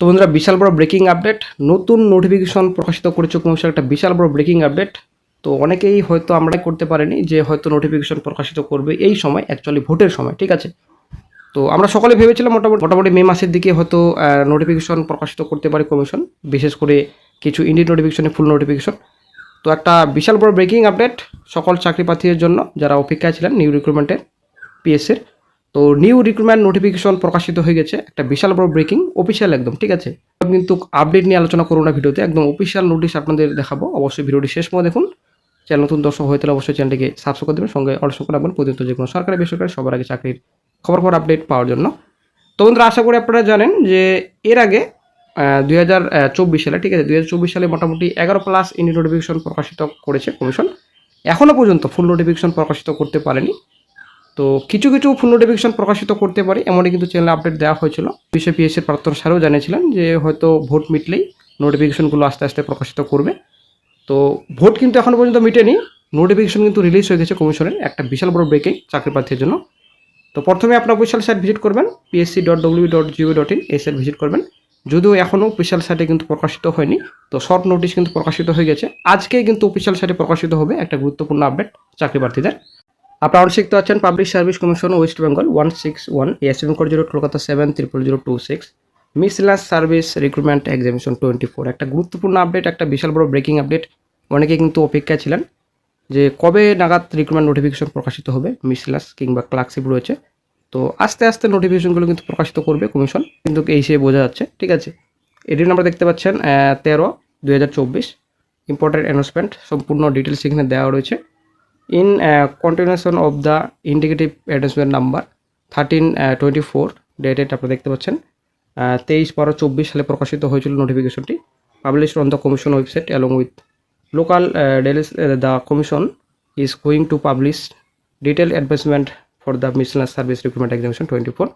তো বন্ধুরা বিশাল বড় ব্রেকিং আপডেট, নতুন নোটিফিকেশন প্রকাশিত করেছে কমিশন, একটা বিশাল বড় ব্রেকিং আপডেট। তো অনেকেই হয়তো আমরা করতে পারিনি যে হয়তো নোটিফিকেশন প্রকাশিত করবে এই সময়, অ্যাকচুয়ালি ভোটের সময়, ঠিক আছে। তো আমরা সকলে ভেবেছিলাম মোটামুটি মে মাসের দিকে হয়তো নোটিফিকেশন প্রকাশিত করতে পারে কমিশন, বিশেষ করে কিছু ইন্ডিয়ান নোটিফিকেশনে ফুল নোটিফিকেশন। তো একটা বিশাল বড় ব্রেকিং আপডেট সকল চাকরি প্রার্থীদের জন্য যারা অপেক্ষায় ছিলেন নিউ রিক্রুটমেন্টের, পিএসসির। তো নিউ রিক্রুটমেন্ট নোটিফিকেশন প্রকাশিত হয়ে গেছে, একটা বিশাল বড় ব্রেকিং, অফিসিয়াল একদম, ঠিক আছে। কিন্তু আপডেট নিয়ে আলোচনা করবো না ভিডিওতে, একদম অফিসিয়াল নোটিশ আপনাদের দেখাবো। অবশ্যই ভিডিওটি শেষ পর্যন্ত দেখুন। চ্যানেল নতুন দর্শক হয়ে তাহলে অবশ্যই চ্যানেলটিকে সাবস্ক্রাইব করে দেবেন, সঙ্গে অল সংখ্যা রাখবেন প্রতিনিয়ত যে কোনো সরকারি বেসরকারি সবার আগে চাকরির খবর আপডেট পাওয়ার জন্য। তো বন্ধুরা আশা করি আপনারা জানেন যে এর আগে 2024 সালে, ঠিক আছে, 2024 সালে মোটামুটি 11+ ইন্ডিয়ান নোটিফিকেশন প্রকাশিত করেছে কমিশন। এখনও পর্যন্ত ফুল নোটিফিকেশন প্রকাশিত করতে পারেনি। তো কিছু ফুল নোটিফিকেশন প্রকাশিত করতে পারি এমনই কিন্তু চ্যানেলে আপডেট দেওয়া হয়েছিল। বিষয় পিএসসির প্রাক্তন স্যারও জানিয়েছিলেন যে হয়তো ভোট মিটলেই নোটিফিকেশনগুলো আস্তে আস্তে প্রকাশিত করবে। তো ভোট কিন্তু এখনও পর্যন্ত মিটেনি, নোটিফিকেশন কিন্তু রিলিজ হয়ে গেছে কমিশনের, একটা বিশাল বড় ব্রেকিং চাকরি প্রার্থীর জন্য। তো প্রথমে আপনার অফিসিয়াল সাইট ভিজিট করবেন, psc.wb.gov.in এই সাইট ভিজিট করবেন। যদিও এখনও অফিসিয়াল সাইটে কিন্তু প্রকাশিত হয়নি, তো শর্ট নোটিশ কিন্তু প্রকাশিত হয়ে গেছে। আজকেই কিন্তু অফিসিয়াল সাইটে প্রকাশিত হবে একটা গুরুত্বপূর্ণ আপডেট চাকরি প্রার্থীদের। আপনারা অবশ্যই দেখতে পাচ্ছেন public service commission West Bengal 161 SM code 0 Kolkata 700026 miscellaneous service recruitment examination 24, একটা গুরুত্বপূর্ণ আপডেট, একটা বিশাল বড় ব্রেকিং আপডেট। অনেকে কিন্তু অপেক্ষায় ছিলেন যে কবে নাগাদ রিক্রুটমেন্ট নোটিফিকেশন প্রকাশিত হবে, মিসলেনিয়াস কিংবা ক্লার্কশিপ রয়েছে। তো আস্তে আস্তে নোটিফিকেশনগুলো কিন্তু প্রকাশিত করবে কমিশন, কিন্তু এই হিসেবে বোঝা যাচ্ছে, ঠিক আছে। এটির নাম্বার দেখতে পাচ্ছেন 13/2024, ইম্পর্টেন্ট অ্যানাউন্সমেন্ট, সম্পূর্ণ ডিটেলস এখানে দেওয়া রয়েছে। In continuation of the indicative announcement number 13/24 dated আপনারা দেখতে পাচ্ছেন 23/12/24 সালে প্রকাশিত হয়েছিল নোটিফিকেশনটি, published on the commission website along with local dailies. The commission is going to publish detail advertisement for the miscellaneous service recruitment examination 24।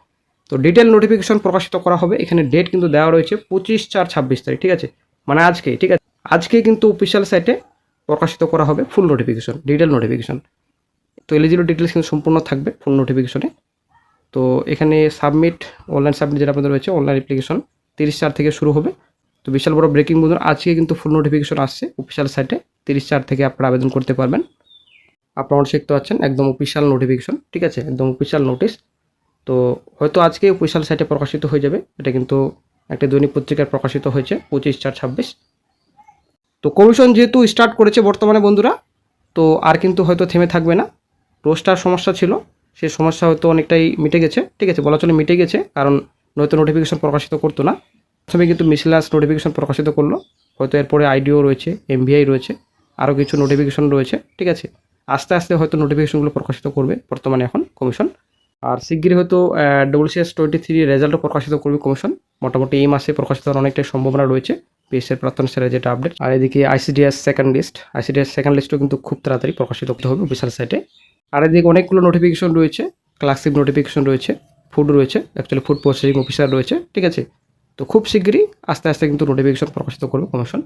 তো detail notification প্রকাশিত করা হবে, এখানে ডেট কিন্তু দেওয়া রয়েছে 25/4/26 তারিখ, ঠিক আছে, মানে আজকেই, ঠিক আছে। আজকেই কিন্তু অফিসিয়াল সাইটে প্রকাশিত করা হবে ফুল নোটিফিকেশন, ডিটেল নোটিফিকেশন। তো এলিজিবল ডিটেলস কিন্তু সম্পূর্ণ থাকবে ফুল নোটিফিকেশনে। তো এখানে সাবমিট, অনলাইন সাবমিট যেটা আপনাদের রয়েছে, অনলাইন অ্যাপ্লিকেশন 30/4 থেকে শুরু হবে। তো বিশাল বড় ব্রেকিং বন্ধুরা, আজকে কিন্তু ফুল নোটিফিকেশন আসছে অফিসিয়াল সাইটে, 30/4 থেকে আপনারা আবেদন করতে পারবেন। আপনারা দেখতে পাচ্ছেন একদম অফিসিয়াল নোটিফিকেশন, ঠিক আছে, একদম অফিসিয়াল নোটিশ। তো হয়তো আজকে অফিসিয়াল সাইটে প্রকাশিত হয়ে যাবে, এটা কিন্তু একটা দৈনিক পত্রিকায় প্রকাশিত হয়েছে 25/4/26। তো কমিশন যেহেতু স্টার্ট করেছে বর্তমানে বন্ধুরা, তো আর কিন্তু হয়তো থেমে থাকবে না। রোস্টার সমস্যা ছিল, সেই সমস্যা হয়তো অনেকটাই মিটে গেছে, ঠিক আছে, বলা চলে মিটে গেছে, কারণ নয়তো নোটিফিকেশন প্রকাশিত করতো না। প্রথমে কিন্তু মিসলেনিয়াস নোটিফিকেশন প্রকাশিত করলো, হয়তো এরপরে আইডিও রয়েছে, এমভিআই রয়েছে, আরও কিছু নোটিফিকেশন রয়েছে, ঠিক আছে। আস্তে আস্তে হয়তো নোটিফিকেশনগুলো প্রকাশিত করবে বর্তমানে এখন কমিশন। আর শিগগিরই হয়তো WCS 23 রেজাল্টও প্রকাশিত করবে কমিশন, মোটামুটি এই মাসে প্রকাশিত হওয়ার অনেকটাই সম্ভাবনা রয়েছে পিএসসির প্রাক্তন স্যারের যেটা আপডেট। আর এদিকে আইসিডিএস সেকেন্ড লিস্টও কিন্তু খুব তাড়াতাড়ি প্রকাশিত করতে হবে অফিসিয়াল সাইটে। আর এদিকে অনেকগুলো নোটিফিকেশন রয়েছে, ক্লার্কশিপ নোটিফিকেশন রয়েছে, ফুড রয়েছে, অ্যাকচুয়ালি ফুড প্রসেসিং অফিসার রয়েছে, ঠিক আছে। তো খুব শিগগিরই আস্তে আস্তে কিন্তু নোটিফিকেশন প্রকাশিত করবে কমিশন।